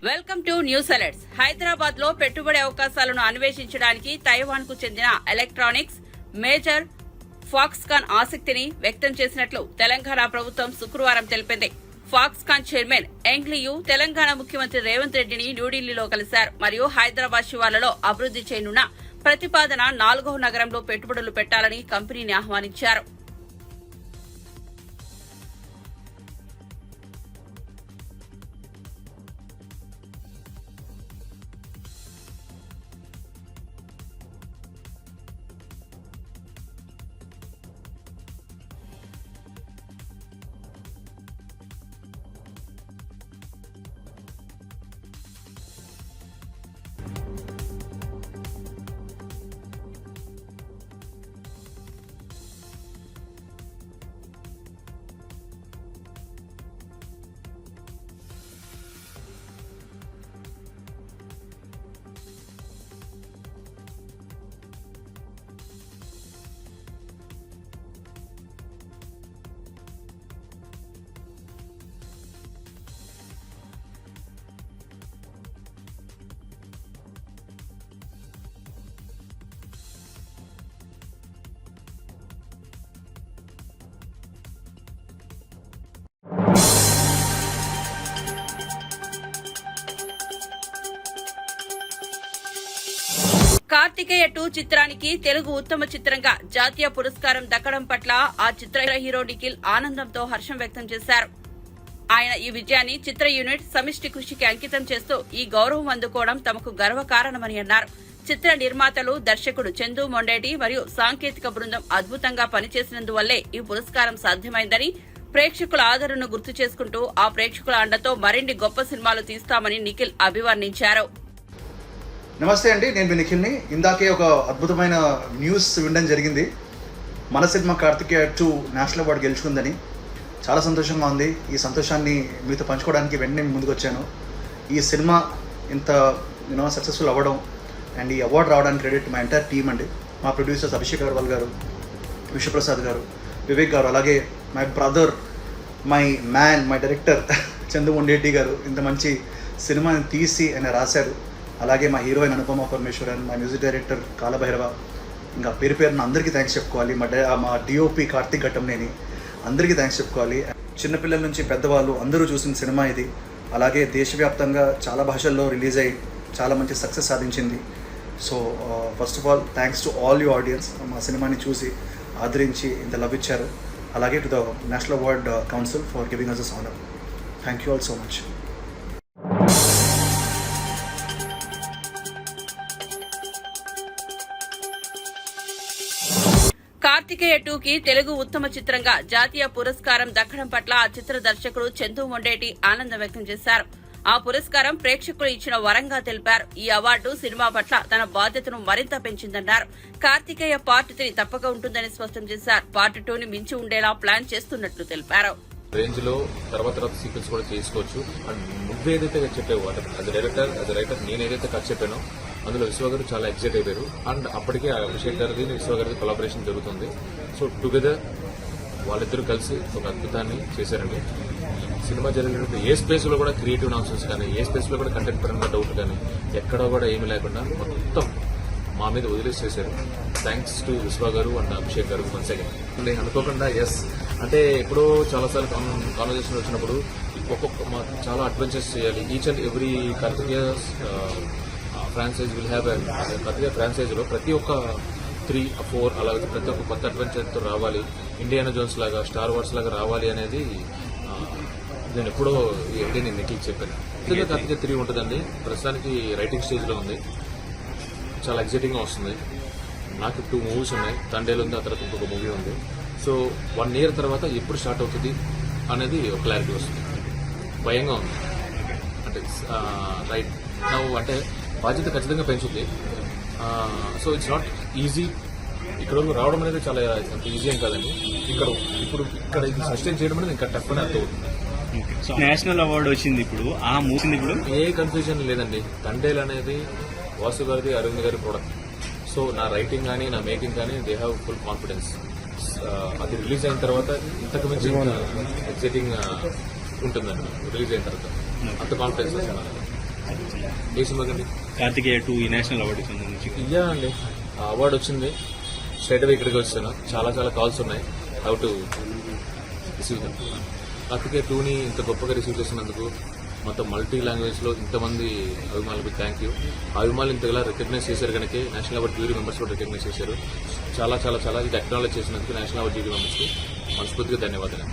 Welcome to news alerts. Hyderabad లో పెట్టుబడి అవకాశాలను అన్వేషించడానికి తైవాన్ కు చెందిన ఎలక్ట్రానిక్స్ మేజర్ ఫాక్స్కాన్ ఆసక్తిని వ్యక్తం చేసినట్లు తెలంగాణ ప్రభుత్వం శుక్రవారం తెలిపింది. ఫాక్స్కాన్ చైర్మన్ ఎంగ్లియు తెలంగాణ ముఖ్యమంత్రి రేవంత్ రెడ్డిని న్యూఢిల్లీలో కలిశారు మరియు హైదరాబాద్ శివార్లలో అభివృద్ది చేయనున్న ప్రతిపాదన 4వ నగరంలో పెట్టుబడులు పెట్టాలని కంపెనీని ఆహ్వానించారు. కార్తికేయ 2 చిత్రానికి తెలుగు ఉత్తమ చిత్రంగా జాతీయ పురస్కారం దక్కడం పట్ల ఆ చిత్ర హీరో నిఖిల్ ఆనందంతో హర్షం వ్యక్తం చేశారు. ఆయన ఈ విజయాన్ని చిత్ర యూనిట్ సమిష్టి కృషికి అంకితం చేస్తూ ఈ గౌరవం అందుకోవడం తమకు గర్వకారణమని అన్నారు. చిత్ర నిర్మాతలు, దర్శకుడు చందు మొండేటి మరియు సాంకేతిక బృందం అద్భుతంగా పనిచేసినందువల్లే ఈ పురస్కారం సాధ్యమైందని, ప్రేక్షకుల ఆదరణను గుర్తు చేసుకుంటూ ఆ ప్రేక్షకుల అండతో మరిన్ని గొప్ప సినిమాలు తీస్తామని నిఖిల్ అభివర్ణించారు. నమస్తే అండి, నేను మీ నిఖిల్ని. ఇందాకే ఒక అద్భుతమైన న్యూస్ వినడం జరిగింది. మన సినిమా కార్తికేయ 2 నేషనల్ అవార్డు గెలుచుకుందని. చాలా సంతోషంగా ఉంది. ఈ సంతోషాన్ని మీతో పంచుకోవడానికి వెంటనే ముందుకు వచ్చాను. ఈ సినిమా ఇంత సక్సెస్ఫుల్ అవ్వడం అండ్ ఈ అవార్డు రావడానికి క్రెడిట్ మా ఎంటైర్ టీమ్ అండి. మా ప్రొడ్యూసర్స్ అభిషేక్ అగర్వాల్ గారు, విశ్వప్రసాద్ గారు, వివేక్ గారు, అలాగే my brother, my man, my director Chandu Mondeti గారు ఇంత మంచి సినిమాని తీసి ఆయన రాశారు. అలాగే మా హీరోయిన్ అనుపమ పరమేశ్వరన్, మా మ్యూజిక్ డైరెక్టర్ కాలభైరవ, ఇంకా పేరున అందరికీ థ్యాంక్స్ చెప్పుకోవాలి. మా డిఓపి కార్తీక్ ఘట్టంనేని అందరికీ థ్యాంక్స్ చెప్పుకోవాలి. చిన్నపిల్లల నుంచి పెద్దవాళ్ళు అందరూ చూసిన సినిమా ఇది. అలాగే దేశవ్యాప్తంగా చాలా భాషల్లో రిలీజ్ అయ్యి చాలా మంచి సక్సెస్ సాధించింది. So first of all thanks to all you audience, మా సినిమాని చూసి ఆదరించి ఇంత లవ్ ఇచ్చారు. అలాగే to the National Award Council for giving us this honour. Thank you all so much. Karthikeya 2కి తెలుగు ఉత్తమ చిత్రంగా జాతీయ పురస్కారం దక్కడం పట్ల ఆ చిత్ర దర్శకుడు చందు మొండేటి ఆనందం వ్యక్తం చేశారు. ఆ పురస్కారం ప్రేక్షకులు ఇచ్చిన వరంగా తెలిపారు. ఈ అవార్డు సినిమా పట్ల తన బాధ్యతను మరింత పెంచిందన్నారు. కార్తికేయ పార్ట్ 3 తప్పక ఉంటుందని స్పష్టం చేశారు. పార్ట్ 2ని మించి ఉండేలా ప్లాన్ చేస్తున్నట్లు తెలిపారు. రేంజ్ లో తర్వాత సీక్వెన్స్ కూడా చేసుకోవచ్చు. అండ్ నువ్వేదైతే చెప్పావు అది రైటర్ నేను ఏదైతే కథ చెప్పానో అందులో విశ్వ గారు చాలా ఎగ్జైట్ అయిపోయారు. అండ్ అప్పటికే అభిషేక్ గారిది విశ్వ గారిది కొలాబరేషన్ జరుగుతుంది. సో టుగెదర్ వాళ్ళిద్దరూ కలిసి ఒక అద్భుతాన్ని చేశారండి. సినిమా జరిగినప్పుడు ఏ స్పేస్ లో కూడా క్రియేటివ్ నాన్సెన్స్ కానీ, ఏ స్పేస్ లో కూడా కంటెంట్ పరంగా డౌట్ కానీ ఎక్కడా కూడా ఏమీ లేకుండా మొత్తం మా మీద వదిలేసి చేశారు. థ్యాంక్స్ టు విశ్వ గారు అండ్ అభిషేక్ గారు. వన్స్ అగైన్ నేను అనుకోకుండా అంటే ఎప్పుడో చాలాసార్లు కాన్వర్జేషన్ వచ్చినప్పుడు చాలా అడ్వెంచర్స్ చేయాలి. Each and every Karthikeya franchise will have Karthikeya ఫ్రాంచైజ్లో ప్రతి ఒక్క 3-4 అలాగే ప్రతి ఒక్క కొత్త అడ్వెంచర్తో రావాలి. ఇండియానా జోన్స్ లాగా, స్టార్ వార్స్ లాగా రావాలి అనేది నేను ఎప్పుడో నేను నిఖిల్ చెప్పాను. కార్తికేయ 3 ఉంటుందండి. ప్రస్తుతానికి రైటింగ్ స్టేజ్లో ఉంది. చాలా ఎగ్జైటింగ్గా వస్తుంది. నాకు 2 మూవీస్ ఉన్నాయి. తండేలు ఉంది, ఆ తర్వాత ఇంకొక మూవీ ఉంది. సో 1 year తర్వాత ఎప్పుడు స్టార్ట్ అవుతుంది అనేది ఒక క్లారిటీ వస్తుంది. భయంగా ఉంది అంటే రైట్ అంటే బాధ్యత ఖచ్చితంగా పెంచుతుంది. So it's not easy. ఇక్కడ రావడం అనేది చాలా అంత ఈజీ ఏం కాదండి. ఇక్కడ ఇది సస్టైన్ చేయడం అనేది ఇంకా టఫ్ అని అర్థమవుతుంది. నేషనల్ అవార్డు వచ్చింది. ఇప్పుడు ఆ మూసింది. ఇప్పుడు ఏ కన్ఫ్యూజన్ లేదండి. తండేల్ అనేది వాసు గారిది, అరవింద్ గారి ప్రోడక్ట్. సో నా రైటింగ్ కానీ, నా మేకింగ్ కానీ దే హ్యావ్ ఫుల్ కాన్ఫిడెన్స్. అది రిలీజ్ అయిన తర్వాత ఇంతకు మించి ఎగ్జైటింగ్ ఉంటుందండి. రిలీజ్ అయిన తర్వాత అంత కాన్ఫిడెన్స్ వచ్చాను. ఏ సినిమా కండి? కార్తికేయ 2 ఈ నేషనల్ అవార్డుకి సంబంధించి. ఇయ్యా అండి, ఆ అవార్డు వచ్చింది, స్ట్రైట్ అవే ఇక్కడికి వచ్చాను. చాలా చాలా కాల్స్ ఉన్నాయి, how to receive them. Karthikeya 2ని ఇంత గొప్పగా రిసీవ్ చేసినందుకు, మొత్తం మల్టీ లాంగ్వేజ్ లో ఇంతమంది అభిమానులకు థ్యాంక్ యూ. అభిమానులు ఇంతగా రికగ్నైజ్ చేశారు కనుక నేషనల్ అవార్డ్ జ్యూరీ మెంబర్స్ కూడా రికగ్నైజ్ చేశారు. చాలా చాలా చాలా ఇది అక్నాలెడ్జ్ చేసినందుకు నేషనల్ అవార్డ్ జ్యూరీ మెంబర్స్ కి మనస్ఫూర్తిగా ధన్యవాదాలు.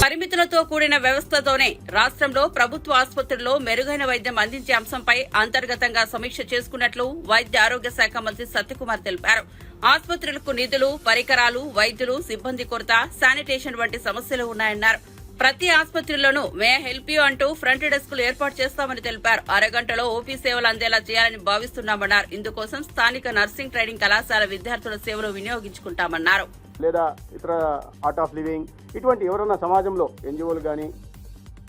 పరిమితులతో కూడిన వ్యవస్థతోనే రాష్ట్రంలో ప్రభుత్వ ఆసుపత్రుల్లో మెరుగైన వైద్యం అందించే అంశంపై అంతర్గతంగా సమీక్ష చేసుకున్నట్లు వైద్య ఆరోగ్య శాఖ మంత్రి సత్యకుమార్ తెలిపారు. ఆసుపత్రులకు నిధులు, పరికరాలు, వైద్యులు, సిబ్బంది కొరత, శానిటేషన్ వంటి సమస్యలు ఉన్నాయన్నారు. ప్రతి ఆసుపత్రిలోనూ మే హెల్ప్ యూ అంటూ ఫ్రంట్ డెస్కులు ఏర్పాటు చేస్తామని తెలిపారు. అరగంటలో ఓపీ సేవలు అందేలా చేయాలని భావిస్తున్నామన్నారు. ఇందుకోసం స్థానిక నర్సింగ్ ట్రైనింగ్ కళాశాల విద్యార్థుల సేవలు వినియోగించుకుంటామన్నారు. లేదా ఇతర ఆర్ట్ ఆఫ్ లివింగ్ ఇటువంటి ఎవరన్నా సమాజంలో ఎన్జిఓలు కానీ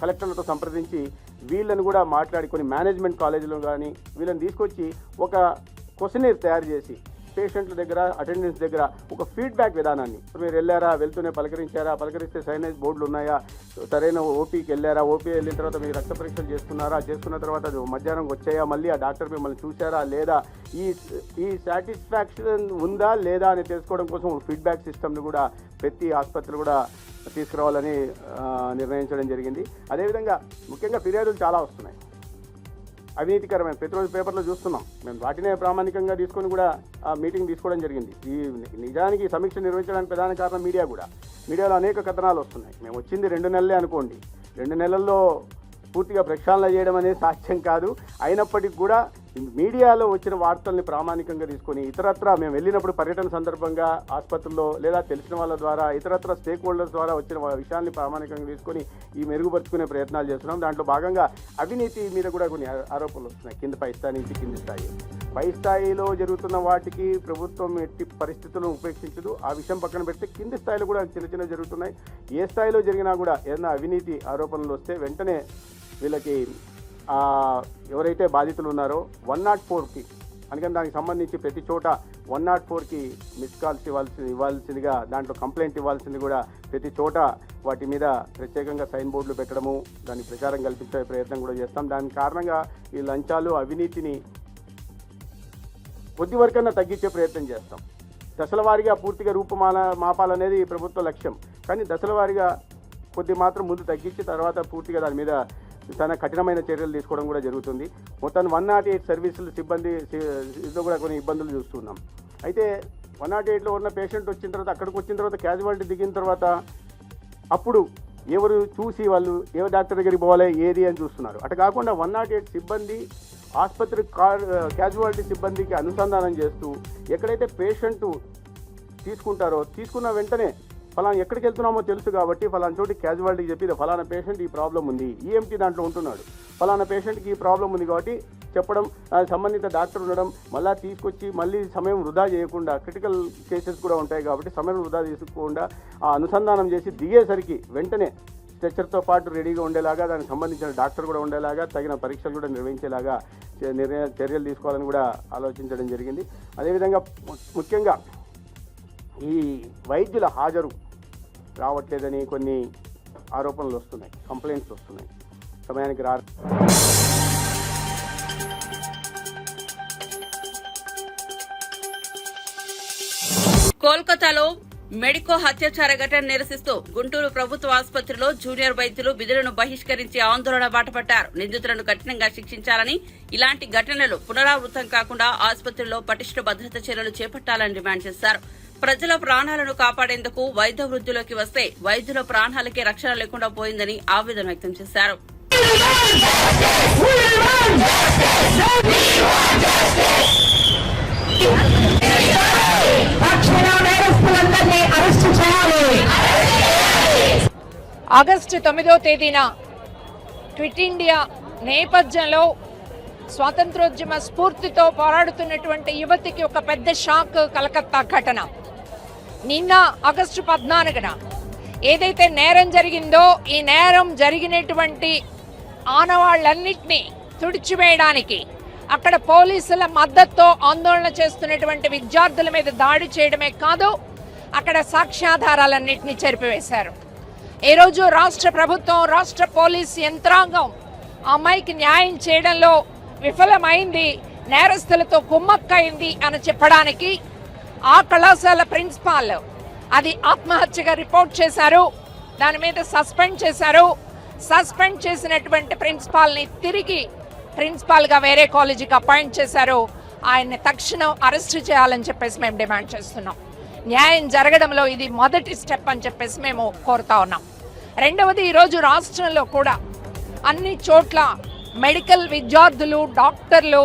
కలెక్టర్లతో సంప్రదించి వీళ్ళని కూడా మాట్లాడి కొన్ని మేనేజ్మెంట్ కాలేజీలు కానీ వీళ్ళని తీసుకొచ్చి ఒక క్వశ్చనీర్ తయారు చేసి పేషెంట్ల దగ్గర, అటెండెన్స్ దగ్గర ఒక ఫీడ్బ్యాక్ విధానాన్ని, మీరు వెళ్ళారా, వెళ్తూనే పలకరించారా, పలకరిస్తే సైనేజ్ బోర్డులు ఉన్నాయా, సరైన ఓపీకి వెళ్ళారా, ఓపీ వెళ్ళిన తర్వాత మీరు రక్త పరీక్షలు చేసుకున్నారా, చేసుకున్న తర్వాత మధ్యాహ్నం వచ్చాయా, మళ్ళీ ఆ డాక్టర్ మిమ్మల్ని చూశారా లేదా, ఈ సాటిస్ఫాక్షన్ ఉందా లేదా అని తెలుసుకోవడం కోసం ఫీడ్బ్యాక్ సిస్టమ్ని కూడా ప్రతి ఆసుపత్రులు కూడా తీసుకురావాలని నిర్ణయించడం జరిగింది. అదేవిధంగా ముఖ్యంగా ఫిర్యాదులు చాలా వస్తున్నాయి, అవినీతికరమైన, ప్రతిరోజు పేపర్లో చూస్తున్నాం. మేము వాటినే ప్రామాణికంగా తీసుకొని కూడా ఆ మీటింగ్ తీసుకోవడం జరిగింది. ఈ నిజానికి సమీక్ష నిర్వహించడానికి ప్రధాన కారణం మీడియాలో అనేక కథనాలు వస్తున్నాయి. మేము వచ్చింది 2 నెలలే అనుకోండి, 2 నెలల్లో పూర్తిగా ప్రక్షాళన చేయడం అనేది సాధ్యం కాదు. అయినప్పటికీ కూడా మీడియాలో వచ్చిన వార్తల్ని ప్రామాణికంగా తీసుకొని ఇతరత్ర మేము వెళ్ళినప్పుడు పర్యటన సందర్భంగా ఆసుపత్రుల్లో లేదా తెలిసిన వాళ్ళ ద్వారా ఇతరత్ర స్టేక్ హోల్డర్స్ ద్వారా వచ్చిన విషయాన్ని ప్రామాణికంగా తీసుకొని ఈ మెరుగుపరుచుకునే ప్రయత్నాలు చేస్తున్నాం. దాంట్లో భాగంగా అవినీతి మీద కూడా కొన్ని ఆరోపణలు వస్తున్నాయి. పై స్థాయి నుంచి కింది స్థాయి. పై స్థాయిలో జరుగుతున్న వాటికి ప్రభుత్వం ఎట్టి పరిస్థితులను ఉపేక్షించదు. ఆ విషయం పక్కన పెడితే కింది స్థాయిలో కూడా చిన్న జరుగుతున్నాయి. ఏ స్థాయిలో జరిగినా కూడా ఏదైనా అవినీతి ఆరోపణలు వస్తే వెంటనే వీళ్ళకి ఎవరైతే బాధితులు ఉన్నారో 104కి, అందుకని దానికి సంబంధించి ప్రతి చోట 104కి మిస్ కాల్స్ ఇవ్వాల్సిందిగా, దాంట్లో కంప్లైంట్ ఇవ్వాల్సింది కూడా ప్రతి చోట వాటి మీద ప్రత్యేకంగా సైన్ బోర్డులు పెట్టడము, దానికి ప్రచారం కల్పించే ప్రయత్నం కూడా చేస్తాం. దాని కారణంగా ఈ లంచాలు, అవినీతిని కొద్ది వరకన్నా తగ్గించే ప్రయత్నం చేస్తాం. దశల వారీగా పూర్తిగా మాపాలనేది ప్రభుత్వ లక్ష్యం. కానీ దశల వారీగా కొద్ది మాత్రం ముందు తగ్గించి తర్వాత పూర్తిగా దాని మీద చాలా కఠినమైన చర్యలు తీసుకోవడం కూడా జరుగుతుంది. మొత్తం 108 సర్వీసులు సిబ్బంది ఇదిలో కూడా కొన్ని ఇబ్బందులు చూస్తున్నాం. అయితే 108లో ఉన్న పేషెంట్ వచ్చిన తర్వాత, అక్కడికి వచ్చిన తర్వాత క్యాజువాలిటీ దిగిన తర్వాత అప్పుడు ఎవరు చూసి వాళ్ళు ఏ డాక్టర్ దగ్గరికి పోవాలి ఏది అని చూస్తున్నారు. అటు కాకుండా 108 సిబ్బంది ఆసుపత్రి క్యాజువాలిటీ సిబ్బందికి అనుసంధానం చేస్తూ ఎక్కడైతే పేషెంట్ తీసుకుంటారో తీసుకున్న వెంటనే ఫలానా ఎక్కడికి వెళ్తున్నామో తెలుసు కాబట్టి ఫలానా చోటి క్యాజువాలిటీకి చెప్పి ఫలానా పేషెంట్ ఈ ప్రాబ్లం ఉంది, ఈఎంటీ దాంట్లో ఉంటున్నాడు, ఫలానా పేషెంట్కి ఈ ప్రాబ్లం ఉంది కాబట్టి చెప్పడం, సంబంధిత డాక్టర్ ఉండడం, మళ్ళీ తీసుకొచ్చి మళ్ళీ సమయం వృధా చేయకుండా, క్రిటికల్ కేసెస్ కూడా ఉంటాయి కాబట్టి సమయం వృధా చేసుకోకుండా ఆ అనుసంధానం చేసి దిగేసరికి వెంటనే స్ట్రెచర్తో పాటు రెడీగా ఉండేలాగా, దానికి సంబంధించిన డాక్టర్ కూడా ఉండేలాగా, తగిన పరీక్షలు కూడా నిర్వహించేలాగా చర్యలు తీసుకోవాలని కూడా ఆలోచించడం జరిగింది. అదేవిధంగా ముఖ్యంగా ఈ వైద్యుల హాజరు రావట్లేదని కొన్ని ఆరోపణలు వస్తున్నాయి, కంప్లైంట్స్ వస్తున్నాయి, సమయానికి రా. కోల్కతాలో మెడికో హత్యాచార ఘటన నిరసిస్తూ గుంటూరు ప్రభుత్వ ఆసుపత్రిలో జూనియర్ వైద్యులు విధులను బహిష్కరించి ఆందోళన బాటపట్టారు. నిందితులను కఠినంగా శిక్షించాలని, ఇలాంటి ఘటనలు పునరావృతం కాకుండా ఆసుపత్రిలో పటిష్ట భద్రత చర్యలు చేపట్టాలని డిమాండ్ చేశారు. ప్రజల ప్రాణాలను కాపాడేందుకు వైద్య వృద్ధిలోకి వస్తే వైద్యుల ప్రాణాలకే రక్షణ లేకుండా పోయిందని ఆవేదన వ్యక్తం చేశారు. ఆగస్టు 9వ తేదీన క్విట్ ఇండియా నేపథ్యంలో స్వాతంత్రోద్యమ స్ఫూర్తితో పోరాడుతున్నటువంటి యువతికి ఒక పెద్ద షాక్ కలకత్తా ఘటన. నిన్న ఆగస్టు 14న ఏదైతే నేరం జరిగిందో, ఈ నేరం జరిగినటువంటి ఆనవాళ్లన్నింటినీ తుడిచివేయడానికి అక్కడ పోలీసుల మద్దతుతో ఆందోళన చేస్తున్నటువంటి విద్యార్థుల మీద దాడి చేయడమే కాదు, అక్కడ సాక్ష్యాధారాలన్నింటినీ చెరిపివేశారు. ఈరోజు రాష్ట్ర ప్రభుత్వం, రాష్ట్ర పోలీస్ యంత్రాంగం ఆ అమ్మాయికి న్యాయం చేయడంలో విఫలమైంది, నేరస్తులతో కుమ్మక్కైంది అని చెప్పడానికి ఆ కళాశాల ప్రిన్సిపాల్ అది ఆత్మహత్యగా రిపోర్ట్ చేశారు. దాని మీద సస్పెండ్ చేశారు. సస్పెండ్ చేసినటువంటి ప్రిన్సిపాల్ని తిరిగి ప్రిన్సిపాల్గా వేరే కాలేజీకి అపాయింట్ చేశారు. ఆయన్ని తక్షణం అరెస్ట్ చేయాలని చెప్పేసి మేము డిమాండ్ చేస్తున్నాం. న్యాయం జరగడంలో ఇది మొదటి స్టెప్ అని చెప్పేసి మేము కోరుతా ఉన్నాం. రెండవది, ఈరోజు రాష్ట్రంలో కూడా అన్ని చోట్ల మెడికల్ విద్యార్థులు, డాక్టర్లు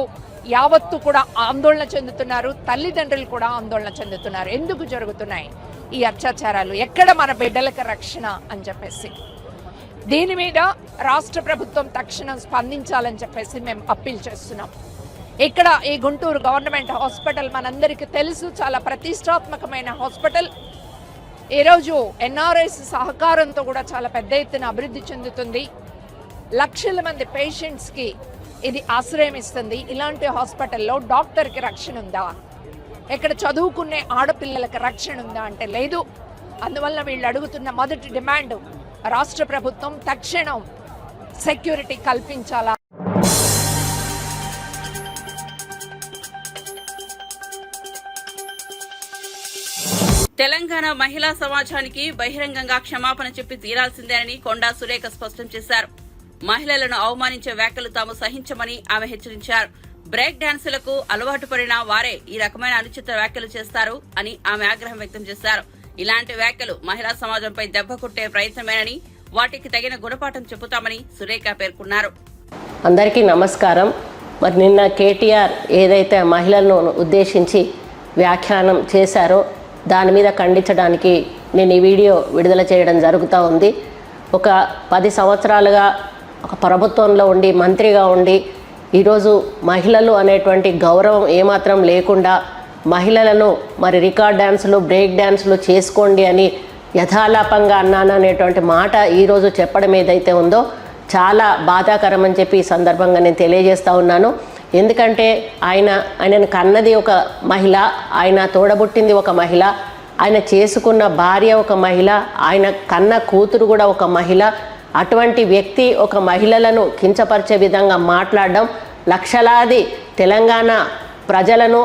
యావత్తు కూడా ఆందోళన చెందుతున్నారు. తల్లిదండ్రులు కూడా ఆందోళన చెందుతున్నారు. ఎందుకు జరుగుతున్నాయి ఈ అత్యాచారాలు, ఎక్కడ మన బిడ్డలకు రక్షణ అని చెప్పేసి. దీని మీద రాష్ట్ర ప్రభుత్వం తక్షణం స్పందించాలని చెప్పేసి మేము అప్పీల్ చేస్తున్నాం. ఇక్కడ ఈ గుంటూరు గవర్నమెంట్ హాస్పిటల్ మనందరికీ తెలుసు, చాలా ప్రతిష్టాత్మకమైన హాస్పిటల్. ఈరోజు ఎన్ఆర్ఐస్ సహకారంతో కూడా చాలా పెద్ద ఎత్తున అభివృద్ధి చెందుతుంది. లక్షల మంది పేషెంట్స్కి ఇది ఆశ్రయం ఇస్తుంది. ఇలాంటి హాస్పిటల్లో డాక్టర్కి రక్షణ ఉందా? ఇక్కడ చదువుకునే ఆడపిల్లలకు రక్షణ ఉందా అంటే లేదు. అందువల్ల వీళ్ళు అడుగుతున్న మొదటి డిమాండ్, రాష్ట్ర ప్రభుత్వం తక్షణం సెక్యూరిటీ కల్పించాలా. తెలంగాణ మహిళా సమాజానికి బహిరంగంగా క్షమాపణ చెప్పి తీరాల్సిందేనని కొండా సురేఖ స్పష్టం చేశారు. మహిళలను అవమానించే వ్యాఖ్యలు తాము సహించమని ఆమె హెచ్చరించారు. బ్రేక్ డాన్సులకు అలవాటు పడిన వారే ఈ రకమైన అనుచిత వ్యాఖ్యలు చేస్తారు అని ఆమె ఆగ్రహం వ్యక్తం చేశారు. ఇలాంటి వ్యాఖ్యలు మహిళా సమాజంపై దెబ్బ కొట్టే ప్రయత్నమేనని, వాటికి తగిన గుణపాఠం చెబుతామని సురేఖ పేర్కొన్నారు. అందరికీ నమస్కారం. మరి నిన్న కేటీఆర్ ఏదైతే మహిళలను ఉద్దేశించి వ్యాఖ్యానం చేశారో దాని మీద ఖండించడానికి నేను ఈ వీడియో విడుదల చేయడం జరుగుతూ ఉంది. ఒక 10 సంవత్సరాలుగా ఒక ప్రభుత్వంలో ఉండి, మంత్రిగా ఉండి, ఈరోజు మహిళలు అనేటువంటి గౌరవం ఏమాత్రం లేకుండా మహిళలను మరి రికార్డ్ డ్యాన్సులు, బ్రేక్ డ్యాన్సులు చేసుకోండి అని యథాలాపంగా అన్నాను అనేటువంటి మాట ఈరోజు చెప్పడం ఏదైతే ఉందో చాలా బాధాకరం అని చెప్పి ఈ సందర్భంగా నేను తెలియజేస్తూ ఉన్నాను. ఎందుకంటే ఆయనను కన్నది ఒక మహిళ, ఆయన తోడబుట్టింది ఒక మహిళ, ఆయన చేసుకున్న భార్య ఒక మహిళ, ఆయన కన్న కూతురు కూడా ఒక మహిళ. అటువంటి వ్యక్తి ఒక మహిళలను కించపరిచే విధంగా మాట్లాడడం, లక్షలాది తెలంగాణ ప్రజలను,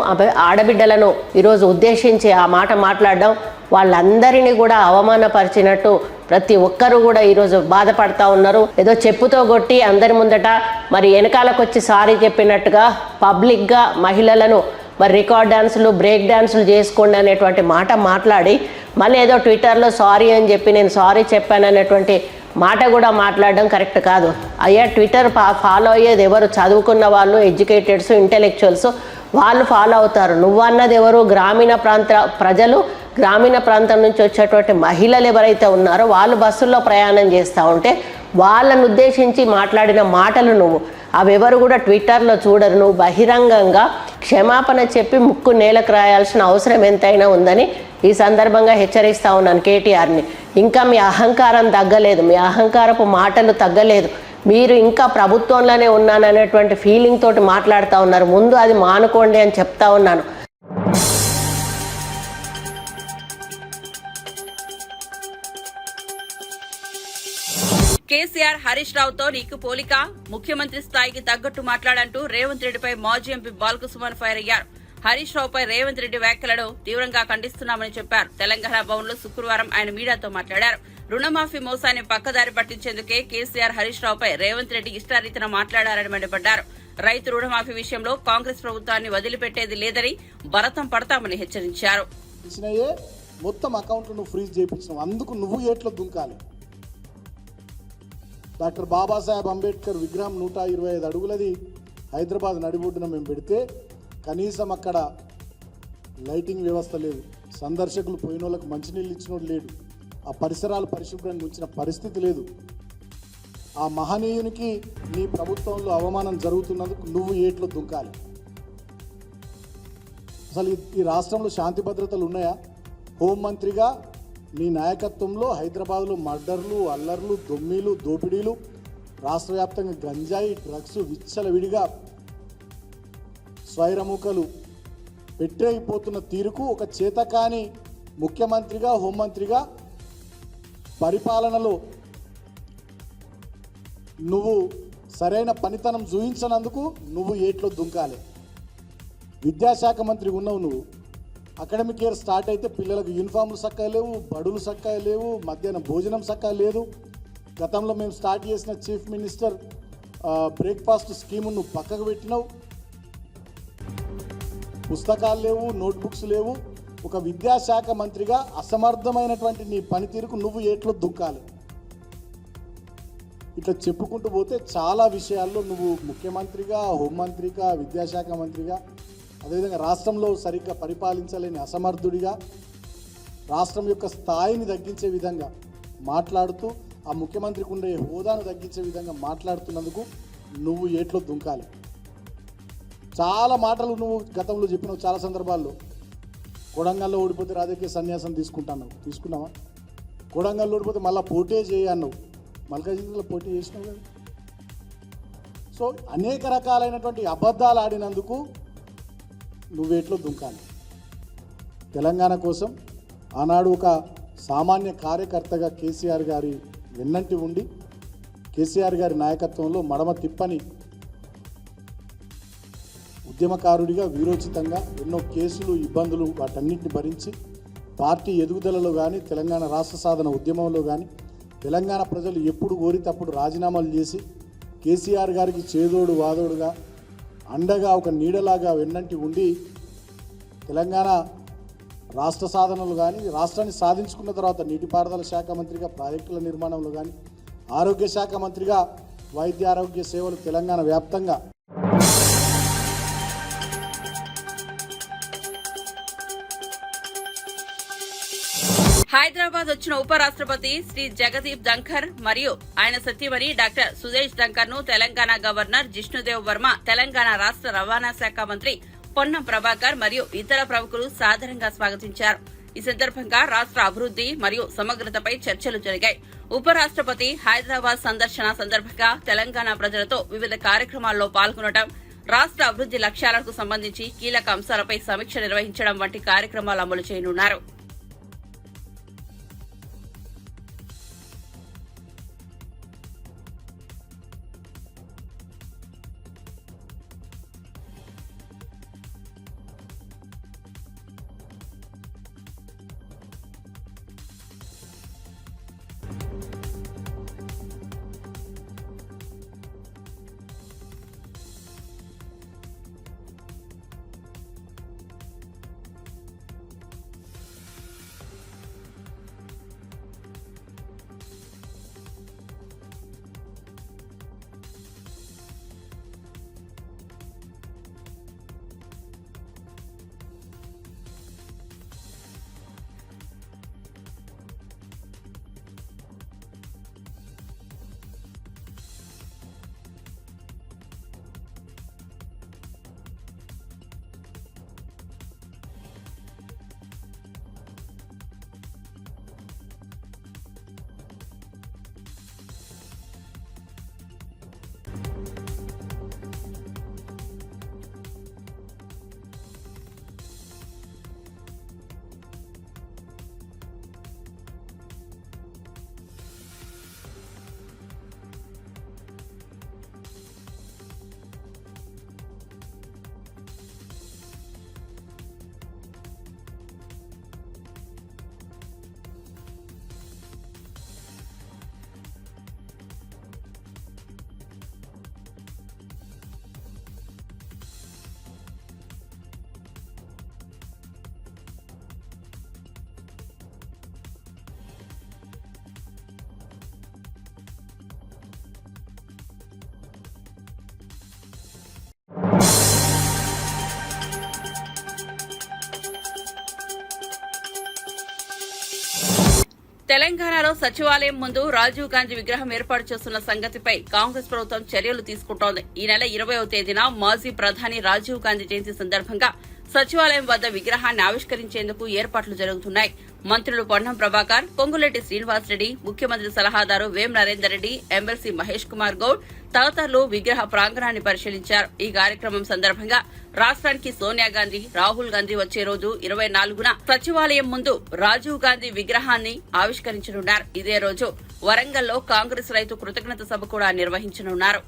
ఆడబిడ్డలను ఈరోజు ఉద్దేశించి ఆ మాట మాట్లాడడం, వాళ్ళందరినీ కూడా అవమానపరిచినట్టు ప్రతి ఒక్కరూ కూడా ఈరోజు బాధపడతా ఉన్నారు. ఏదో చెప్పుతో కొట్టి అందరి ముందట మరి వెనకాలకు వచ్చి సారీ చెప్పినట్టుగా పబ్లిక్గా మహిళలను మరి రికార్డ్ డాన్సులు, బ్రేక్ డాన్సులు చేసుకోండి అనేటువంటి మాట మాట్లాడి మళ్ళీ ఏదో ట్విట్టర్లో సారీ అని చెప్పి నేను సారీ చెప్పాను అనేటువంటి మాట కూడా మాట్లాడడం కరెక్ట్ కాదు. అయ్యా, ట్విట్టర్ ఫాలో అయ్యేది ఎవరు? చదువుకున్న వాళ్ళు, ఎడ్యుకేటెడ్స్, ఇంటెలెక్చువల్స్, వాళ్ళు ఫాలో అవుతారు. నువ్వన్నది ఎవరు? గ్రామీణ ప్రాంత ప్రజలు, గ్రామీణ ప్రాంతం నుంచి వచ్చేటువంటి మహిళలు ఎవరైతే ఉన్నారో వాళ్ళు బస్సుల్లో ప్రయాణం చేస్తూ ఉంటే వాళ్ళను ఉద్దేశించి మాట్లాడిన మాటలు నువ్వు అవెవరు కూడా ట్విట్టర్లో చూడరు. నువ్వు బహిరంగంగా క్షమాపణ చెప్పి ముక్కు నేలకు రాయాల్సిన అవసరం ఎంతైనా ఉందని ఈ సందర్భంగా హెచ్చరిస్తూ ఉన్నాను కేటీఆర్ని. ఇంకా మీ అహంకారం తగ్గలేదు, మీ అహంకారపు మాటలు తగ్గలేదు. మీరు ఇంకా ప్రభుత్వంలోనే ఉన్నాననేటువంటి ఫీలింగ్ తోటి మాట్లాడుతూ ఉన్నారు. ముందు అది మానుకోండి అని చెప్తా ఉన్నాను. కేసీఆర్ హరీష్ రావుతో నీకు పోలిక, ముఖ్యమంత్రి స్థాయికి తగ్గట్టు మాట్లాడంటూ రేవంత్ రెడ్డిపై మాజీ ఎంపీ బాల్కసుమన్ ఫైర్ అయ్యారు. హరీష్ రావుపై రేవంత్ రెడ్డి వ్యాఖ్యలను తీవ్రంగా ఖండిస్తున్నామని చెప్పారు. తెలంగాణ భవన్లో శుక్రవారం ఆయన మీడియాతో మాట్లాడారు. రుణమాఫీ మోసాన్ని పక్కదారి పట్టించేందుకే కేసీఆర్ హరీష్ రావుపై రేవంత్ రెడ్డి ఇష్టారీతిన మాట్లాడారని మండిపడ్డారు. రైతు రుణమాఫీ విషయంలో కాంగ్రెస్ ప్రభుత్వాన్ని వదిలిపెట్టేది లేదని భరతం పడతామని హెచ్చరించారు. మొత్తం అకౌంట్లను ఫ్రీజ్ చేయించినావు, అందుకు నువ్వు ఏట్లో దుంకాలి. డాక్టర్ బాబాసాహెబ్ అంబేద్కర్ విగ్రహం 125 అడుగులది హైదరాబాద్ నడిబొడ్డున మేము పెడితే కనీసం అక్కడ లైటింగ్ వ్యవస్థ లేదు, సందర్శకులు పోయిన వాళ్ళకు మంచినీళ్ళు ఇచ్చినోడు లేడు, ఆ పరిసరాలు పరిశుభ్రంగా ఉంచిన పరిస్థితి లేదు. ఆ మహనీయునికి నీ ప్రభుత్వంలో అవమానం జరుగుతున్నందుకు నువ్వు ఏట్లో దుంకాలి. అసలు ఈ రాష్ట్రంలో శాంతి భద్రతలు ఉన్నాయా? హోంమంత్రిగా నీ నాయకత్వంలో హైదరాబాద్లో మర్డర్లు, అల్లర్లు, దొమ్మిలు, దోపిడీలు, రాష్ట్ర వ్యాప్తంగా గంజాయి, డ్రగ్స్ విచ్చలవిడిగా స్వైరముకలు పెట్టేయిపోతున్న తీరుకు ఒక చేతకాని ముఖ్యమంత్రిగా హోంమంత్రిగా పరిపాలనలో నువ్వు సరైన పనితనం చూపించనందుకు నువ్వు ఏట్లో దుంకాలి. విద్యాశాఖ మంత్రి ఉన్నావు నువ్వు. అకాడమిక్ ఇయర్ స్టార్ట్ అయితే పిల్లలకు యూనిఫామ్లు చక్కగా లేవు, బడులు చక్కగా లేవు, మధ్యాహ్నం భోజనం చక్కగా లేదు. గతంలో మేము స్టార్ట్ చేసిన చీఫ్ మినిస్టర్ బ్రేక్ఫాస్ట్ స్కీమును పక్కకు పెట్టినావు. పుస్తకాలు లేవు, నోట్బుక్స్ లేవు. ఒక విద్యాశాఖ మంత్రిగా అసమర్థమైనటువంటి నీ పనితీరుకు నువ్వు ఏట్లో దుంకాలి. ఇట్లా చెప్పుకుంటూ పోతే చాలా విషయాల్లో నువ్వు ముఖ్యమంత్రిగా, హోంమంత్రిగా, విద్యాశాఖ మంత్రిగా, అదేవిధంగా రాష్ట్రంలో సరిగ్గా పరిపాలించలేని అసమర్థుడిగా, రాష్ట్రం యొక్క స్థాయిని తగ్గించే విధంగా మాట్లాడుతూ ఆ ముఖ్యమంత్రికి ఉండే హోదాను తగ్గించే విధంగా మాట్లాడుతున్నందుకు నువ్వు ఏట్లో దుంకాలి. చాలా మాటలు నువ్వు గతంలో చెప్పినావు. చాలా సందర్భాల్లో కొడంగల్లో ఓడిపోతే రాజకీయ సన్యాసం తీసుకున్నావా? కొడంగల్లో ఓడిపోతే మళ్ళీ పోటీ చేయన్నావు. మల్కాజిగిరిలో పోటీ చేసినావు కదా. సో అనేక రకాలైనటువంటి అబద్ధాలు ఆడినందుకు నువ్వేట్లో దుంకాలి. తెలంగాణ కోసం ఆనాడు ఒక సామాన్య కార్యకర్తగా కేసీఆర్ గారి వెన్నంటి ఉండి కేసీఆర్ గారి నాయకత్వంలో మడమ తిప్పని ఉద్యమకారుడిగా వీరోచితంగా ఎన్నో కేసులు, ఇబ్బందులు వాటన్నిటిని భరించి పార్టీ ఎదుగుదలలో కానీ, తెలంగాణ రాష్ట్ర సాధన ఉద్యమంలో కానీ తెలంగాణ ప్రజలు ఎప్పుడు కోరితప్పుడు రాజీనామాలు చేసి కేసీఆర్ గారికి చేదోడు వాదోడుగా అండగా ఒక నీడలాగా వెన్నంటి ఉండి తెలంగాణ రాష్ట్ర సాధనలు కానీ, రాష్ట్రాన్ని సాధించుకున్న తర్వాత నీటిపారుదల శాఖ మంత్రిగా ప్రాజెక్టుల నిర్మాణంలో కానీ, ఆరోగ్య శాఖ మంత్రిగా వైద్య ఆరోగ్య సేవలు తెలంగాణ వ్యాప్తంగా హైదరాబాద్ వచ్చిన ఉపరాష్ట్రపతి శ్రీ జగదీప్ ధంఖర్ మరియు ఆయన సతీమణి డాక్టర్ సుదేశ్ ధంఖర్ ను తెలంగాణ గవర్నర్ జిష్ణుదేవ్ వర్మ, తెలంగాణ రాష్ట్ర రవాణా శాఖ మంత్రి పొన్నం ప్రభాకర్ మరియు ఇతర ప్రముఖులు సాదరంగా స్వాగతించారు. ఈ సందర్భంగా రాష్ట్ర అభివృద్ది మరియు సమగ్రతపై చర్చలు జరిగాయి. ఉపరాష్ట్రపతి హైదరాబాద్ సందర్శన సందర్భంగా తెలంగాణ ప్రజలతో వివిధ కార్యక్రమాల్లో పాల్గొనడం, రాష్ట్ర అభివృద్ది లక్ష్యాలకు సంబంధించి కీలక అంశాలపై సమీక్ష నిర్వహించడం వంటి కార్యక్రమాలు అమలు చేయనున్నారు. తెలంగాణలో సచివాలయం ముందు రాజీవ్ గాంధీ విగ్రహం ఏర్పాటు చేస్తున్న సంగతిపై కాంగ్రెస్ ప్రభుత్వం చర్యలు తీసుకుంటోంది. ఈ నెల 20వ తేదీన మాజీ ప్రధాని రాజీవ్ గాంధీ జయంతి సందర్భంగా సచివాలయం వద్ద విగ్రహాన్ని ఆవిష్కరించేందుకు ఏర్పాట్లు జరుగుతున్నాయి. మంత్రులు పొన్నం ప్రభాకర్, పొంగులేటి శ్రీనివాసరెడ్డి, ముఖ్యమంత్రి సలహాదారు వేం నరేందర్ రెడ్డి, ఎమ్మెల్సీ మహేష్ కుమార్ గౌడ్, తదితరులు విగ్రహ ప్రాంగణాన్ని పరిశీలించారు. ఈ కార్యక్రమం సందర్భంగా రాష్ట్రానికి సోనియా గాంధీ, రాహుల్ గాంధీ వచ్చే రోజు 24న సచివాలయం ముందు రాజీవ్ గాంధీ విగ్రహాన్ని ఆవిష్కరించనున్నారు. ఇదే రోజు వరంగల్లో కాంగ్రెస్ రైతు కృతజ్ఞత సభ కూడా నిర్వహించనున్నారు.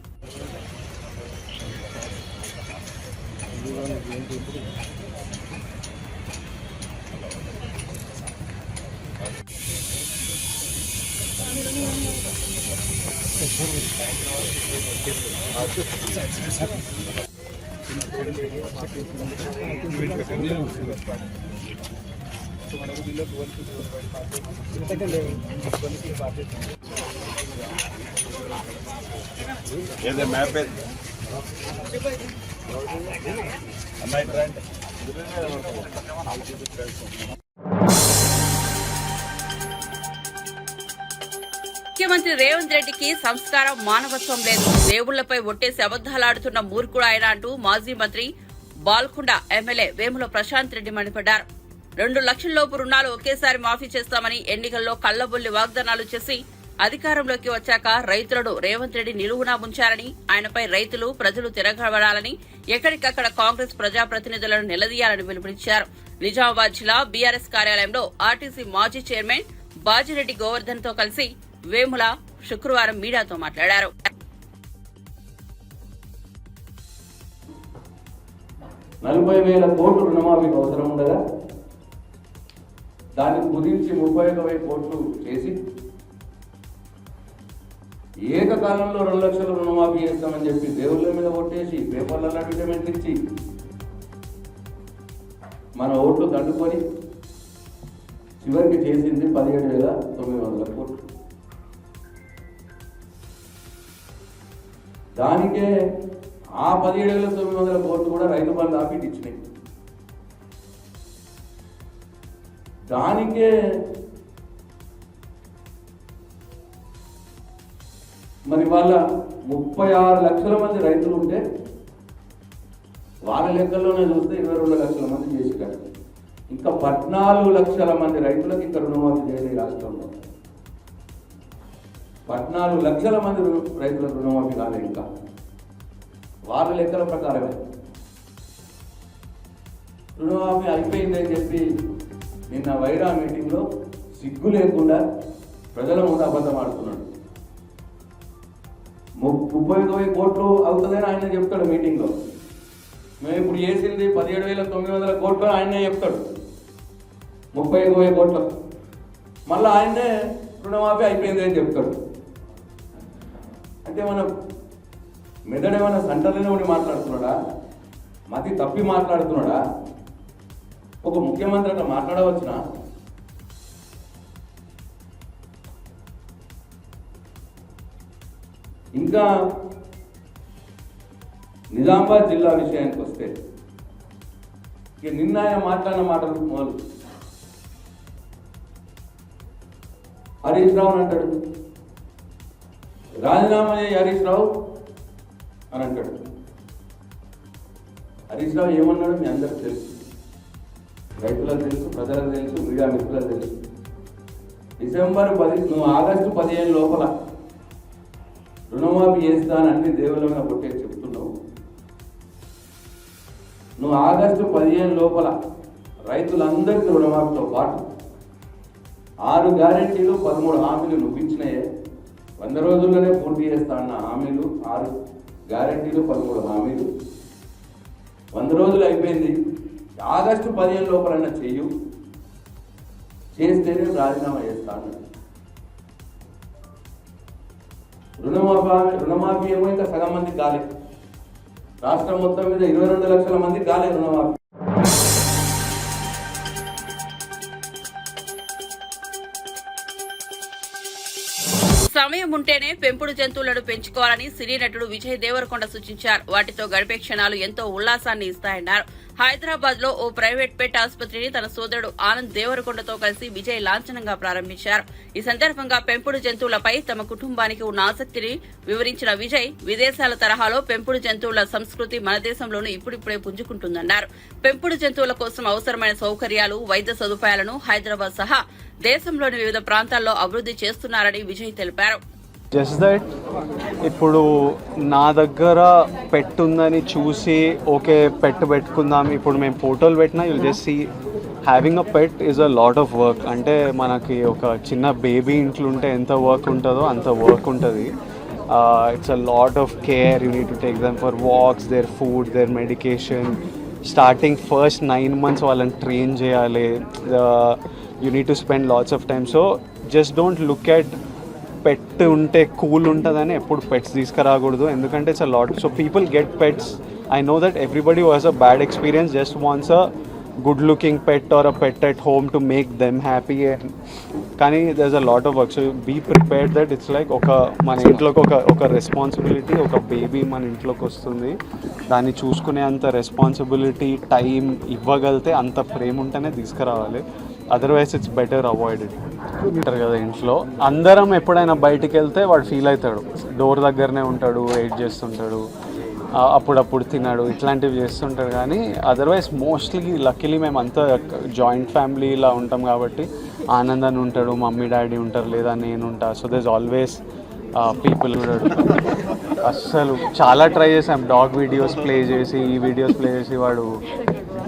ముఖ్యమంత్రి రేవంత్ రెడ్డికి సంస్కారం, మానవత్వం లేదు. దేవుళ్లపై ఒట్టేసి అబద్దాలాడుతున్న మూర్ఖుడు ఆయన అంటూ మాజీ మంత్రి బాల్కొండ ఎమ్మెల్యే వేముల ప్రశాంత్ రెడ్డి మండిపడ్డారు. 2 లక్షల రుణాలు ఒకేసారి మాఫీ చేస్తామని ఎన్నికల్లో కళ్లబొల్లి వాగ్దానాలు చేసి అధికారంలోకి వచ్చాక రైతులను రేవంత్ రెడ్డి నిలువునా ముంచారని, ఆయనపై రైతులు, ప్రజలు తిరగబడాలని, ఎక్కడికక్కడ కాంగ్రెస్ ప్రజాప్రతినిధులను నిలదీయాలని పిలుపునిచ్చారు. నిజామాబాద్ జిల్లా బీఆర్ఎస్ కార్యాలయంలో ఆర్టీసీ మాజీ చైర్మన్ బాజిరెడ్డి గోవర్ధన్ తో కలిసి వేముల శుక్రవారం మీడియాతో మాట్లాడారు. 40,000 కోట్లు రుణమాఫీకి అవసరం ఉండగా దాన్ని కుదించి 31,000 కోట్లు చేసి ఏకకాలంలో 2 లక్షల రుణమాఫీ చేస్తామని చెప్పి దేవుళ్ళ మీద కొట్టేసి పేపర్లలో అడ్వర్టైజ్మెంట్ ఇచ్చి మన ఓట్లు దండుకొని చివరికి చేసింది 17,900 కోట్లు. దానికే ఆ 17,900 కోట్లు కూడా రైతు బంధు ఆఫీట్ ఇచ్చినాయి. దానికే మరి వాళ్ళ 36 లక్షల మంది రైతులు ఉంటే వాళ్ళ లెక్కల్లోనే చూస్తే 22 లక్షల మంది చేసినారు. ఇంకా 14 లక్షల మంది రైతులకు ఇంకా రుణమాఫీ చేయలేదు రాష్ట్రంలో. 14 లక్షల మంది రైతులకు రుణమాఫీ కాలేదు. ఇంకా వాళ్ళ లెక్కల ప్రకారమే రుణమాఫీ అయిపోయిందని చెప్పి నిన్న వైరా మీటింగ్లో సిగ్గు లేకుండా ప్రజల ముందు అబద్ధం ఆడుతున్నాడు. 31,000 కోట్లు అవుతుందని ఆయన చెప్తాడు మీటింగ్లో. మేము ఇప్పుడు చేసింది 17,900 కోట్లు ఆయనే చెప్తాడు. 31,000 కోట్లు మళ్ళీ ఆయనే రుణమాఫీ అయిపోయింది అని చెప్తాడు. అంటే మనం మెదడేమైనా సెంటర్లోనే ఉండి మాట్లాడుతున్నాడా, మతి తప్పి మాట్లాడుతున్నాడా? ఒక ముఖ్యమంత్రి అట్లా మాట్లాడవచ్చునా? ఇంకా నిజామాబాద్ జిల్లా విషయానికి వస్తే నిన్న ఆయన మాట్లాడిన మాటలు మొదలు హరీష్ రావు అంటాడు, రాజీనామా చేయి హరీష్ రావు అని అంటాడు. హరీష్ రావు ఏమన్నాడు మీ అందరికి తెలుసు, రైతులకు తెలుసు, ప్రజలకు తెలుసు, మీడియా మిత్రులకు తెలుసు. డిసెంబర్ 10 నువ్వు ఆగస్టు 15 లోపల రుణమాఫీ చేస్తానని దేవుళ్ళ మీద కొట్టేసి చెప్తున్నావు. నువ్వు ఆగస్టు 15 లోపల రైతులందరికీ రుణమాఫీతో పాటు 6 గ్యారెంటీలు 13 హామీలు నువ్వు ఇచ్చినాయే. 100 రోజుల్లోనే పూర్తి చేస్తా అన్న హామీలు 6 గ్యారెంటీలు 13 హామీలు 100 రోజులు అయిపోయింది. ఆగస్టు 15 లోపలన్నా చెయ్యు, చేస్తేనే రాజీనామా చేస్తా అన్నాడు. రుణమాఫీ ఏమో ఇంకా సగం మందికి కాలే. రాష్ట్రం మొత్తం మీద 22 లక్షల మందికి కాలే రుణమాఫీ. సమయం ఉంటేనే పెంపుడు జంతువులను పెంచుకోవాలని సినీ నటుడు విజయ్ దేవరకొండ సూచించారు. వాటితో గడిపే క్షణాలు ఎంతో ఉల్లాసాన్ని ఇస్తాయన్నారు. హైదరాబాద్ లో ఓ ప్రైవేట్ పెట్ ఆసుపత్రిని తన సోదరుడు ఆనంద్ దేవరకొండతో కలిసి విజయ్ లాంఛనంగా ప్రారంభించారు. ఈ సందర్భంగా పెంపుడు జంతువులపై తమ కుటుంబానికి ఉన్న ఆసక్తిని వివరించిన విజయ్, విదేశాల తరహాలో పెంపుడు జంతువుల సంస్కృతి మన దేశంలోనూ ఇప్పుడిప్పుడే పుంజుకుంటుందన్నారు. పెంపుడు జంతువుల కోసం అవసరమైన సౌకర్యాలు, వైద్య సదుపాయాలను హైదరాబాద్ సహా దేశంలోని వివిధ ప్రాంతాల్లో అభివృద్ది చేస్తున్నారని విజయ్ తెలిపారు. జస్ట్ దట్ ఇప్పుడు నా దగ్గర పెట్ ఉందని చూసి ఓకే పెట్టుకుందాం, ఇప్పుడు మేము ఫోటోలు పెట్టినా you'll just see having a pet is a lot of work. అంటే మనకి ఒక చిన్న బేబీ ఇంట్లో ఉంటే ఎంత వర్క్ ఉంటుందో అంత వర్క్ ఉంటుంది. It's a lot of care. You need to take them for walks, their food, their medication. Starting first 9 months వాళ్ళని ట్రైన్ చేయాలి. You need to spend lots of time. So just don't look at పెట్ ఉంటే cool ఉంటుందని ఎప్పుడు pets తీసుకురాకూడదు, ఎందుకంటే it's a lot. So people get pets. I know that everybody who has a bad experience just wants a good looking pet or a pet at home to make them happy. కానీ there's a lot of work, so be prepared that it's like మన ఇంట్లోకి ఒక responsibility, ఒక baby మన ఇంట్లోకి వస్తుంది, దాన్ని చూసుకునే అంత రెస్పాన్సిబిలిటీ టైం ఇవ్వగలితే అంత ప్రేమ ఉంటేనే తీసుకురావాలి. Otherwise it's better avoided. ఉంటారు కదా ఇంట్లో అందరం ఎప్పుడైనా బయటికి వెళ్తే వాడు ఫీల్ అవుతాడు, డోర్ దగ్గరనే ఉంటాడు, వెయిట్ చేస్తుంటాడు, అప్పుడప్పుడు తిన్నాడు, ఇట్లాంటివి చేస్తుంటాడు. కానీ అదర్వైజ్ మోస్ట్లీ లక్కీలీ మేము అంతా జాయింట్ ఫ్యామిలీ ఇలా ఉంటాం కాబట్టి ఆనందాన్ని ఉంటాడు, మమ్మీ డాడీ ఉంటారు, లేదా నేను ఉంటా. So there is always people ఉంటాడు. అస్సలు చాలా ట్రై చేసాం డాగ్ వీడియోస్ ప్లే చేసి, ఈ వీడియోస్ ప్లే చేసి, వాడు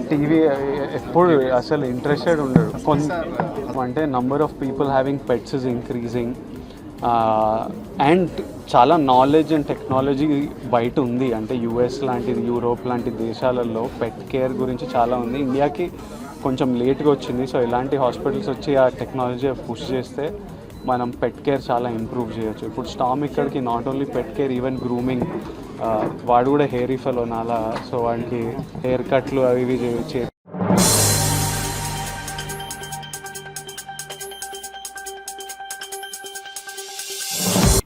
టీవీ ఎప్పుడు అసలు ఇంట్రెస్టెడ్ ఉండడు. అంటే number of people having pets is increasing. And చాలా నాలెడ్జ్ అండ్ టెక్నాలజీ బయట ఉంది. అంటే యూఎస్ లాంటిది, యూరోప్ లాంటి దేశాలలో పెట్ కేర్ గురించి చాలా ఉంది. ఇండియాకి కొంచెం లేట్గా వచ్చింది. సో ఇలాంటి హాస్పిటల్స్ వచ్చి ఆ టెక్నాలజీ పుష్ చేస్తే మనం పెట్ కేర్ చాలా ఇంప్రూవ్ చేయొచ్చు. ఇప్పుడు స్టామ్ ఇక్కడికి not only pet care, even grooming. వాడు కూడా హెయిరీ ఫెలో నాలా, సో వాడికి హెయిర్ కట్లు అవి ఇవి చే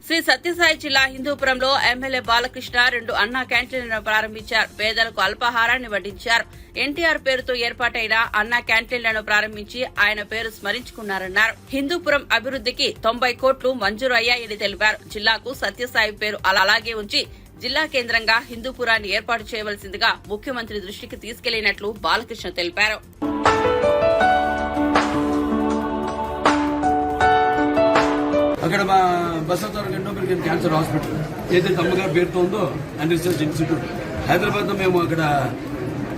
శ్రీ సత్యసాయి జిల్లా హిందూపురంలో ఎమ్మెల్యే బాలకృష్ణ 2 అన్నా క్యాంటీన్లను ప్రారంభించారు. పేదలకు అల్పాహారాన్ని వడ్డించారు. ఎన్టీఆర్ పేరుతో ఏర్పాటైన అన్నా క్యాంటీన్లను ప్రారంభించి ఆయన పేరు స్మరించుకున్నారన్నారు. హిందూపురం అభివృద్ధికి 90 కోట్లు మంజూరు అయ్యాయని తెలిపారు. జిల్లాకు సత్యసాయి పేరు అలాగే ఉంచి జిల్లా కేంద్రంగా హిందూపురాన్ని ఏర్పాటు చేయవలసిందిగా ముఖ్యమంత్రి దృష్టికి తీసుకెళ్లినట్లు బాలకృష్ణ తెలిపారు. అక్కడ మా బసవతారక ఎండోక్రైన్ క్యాన్సర్ హాస్పిటల్ ఏదైతే అమ్మగారి పేరుతో ఉందో అండ్ రీసెర్చ్ ఇన్స్టిట్యూట్ హైదరాబాద్లో మేము అక్కడ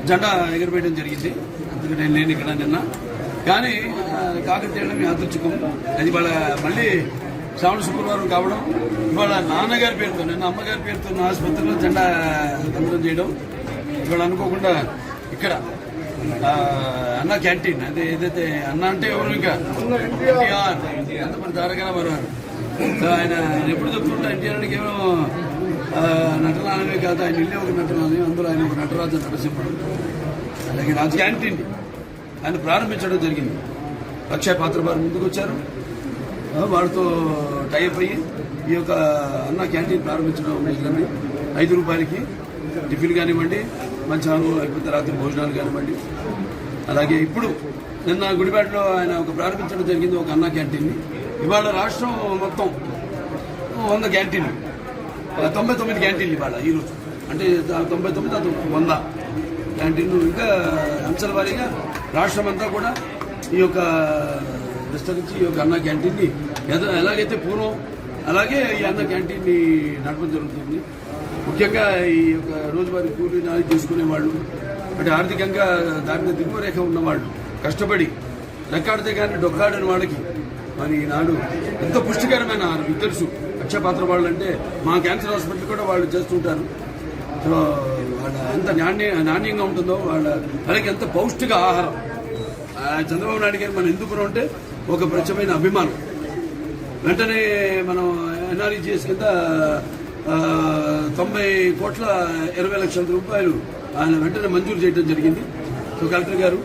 జెండా ఎగరవేయడం జరిగింది. ఎందుకంటే నేను ఇక్కడ నిన్న కానీ కాకతీయడం మీ అదృష్టం. అది ఇవాళ మళ్ళీ శ్రావణ శుక్రవారం కావడం, ఇవాళ నాన్నగారి పేరుతో నిన్న అమ్మగారి పేరుతో ఉన్న ఆసుపత్రిలో జెండా అందరం చేయడం, ఇవాళ అనుకోకుండా ఇక్కడ అన్న క్యాంటీన్, అదే ఏదైతే అన్న అంటే ఎవరు ఇంకా ఎన్టీఆర్ ఎంతమంది తారక రామారావు. సో ఆయన ఎప్పుడు చెప్తుంటా ఎన్టీఆర్ కేవలం నటనాలనే కాదు, ఆయన ఇల్లే ఒక నటనాలని, అందులో ఆయన ఒక నటరాజు నరసింహుడు. అలాగే రాజు క్యాంటీన్ ఆయన ప్రారంభించడం జరిగింది. అక్షయ పాత్ర వారు ముందుకు వచ్చారు, వారితో టైప్ అయ్యి ఈ యొక్క అన్న క్యాంటీన్ ప్రారంభించడం జరిగింది. 5 రూపాయలకి టిఫిన్ కానివ్వండి, మధ్యాహ్నం అయిపోతే రాత్రి భోజనాలు కానివ్వండి. అలాగే ఇప్పుడు నిన్న గుడిపేటలో ఆయన ప్రారంభించడం జరిగింది ఒక అన్నా క్యాంటీన్ని. ఇవాళ రాష్ట్రం మొత్తం 100 క్యాంటీన్లు, 99 క్యాంటీన్లు ఇవాళ ఈరోజు. అంటే 99 అది 100 క్యాంటీన్లు. ఇంకా అంచెల వారీగా రాష్ట్రం అంతా కూడా ఈ యొక్క విస్తరించి ఈ యొక్క అన్నా క్యాంటీన్ని ఎలాగైతే పూర్వం అలాగే ఈ అన్న క్యాంటీన్ని నడపడం జరుగుతుంది. ముఖ్యంగా ఈ యొక్క రోజువారీ కూలీ నాలి చేసుకునే వాళ్ళు, అంటే ఆర్థికంగా దాని దిగువ రేఖ ఉన్నవాళ్ళు, కష్టపడి రెక్కాడితే కానీ డొక్కాడని వాళ్ళకి మరి ఈనాడు ఎంతో పుష్టికరమైన ఆహారం. మీకు తెలుసు అక్షయపాత్ర వాళ్ళు అంటే మా క్యాన్సర్ హాస్పిటల్ కూడా వాళ్ళు చేస్తుంటారు. సో వాళ్ళ ఎంత నాణ్యంగా ఉంటుందో వాళ్ళ అలాగే ఎంత పౌష్టిక ఆహారం. చంద్రబాబు నాయుడు గారు మన హిందూపురం అంటే ఒక ప్రత్యేకమైన అభిమానం. వెంటనే మనం ఎన్ఆర్ఈజీఎస్ కింద 90 కోట్ల 20 లక్షల రూపాయలు ఆయన వెంటనే మంజూరు చేయడం జరిగింది. సో కలెక్టర్ గారు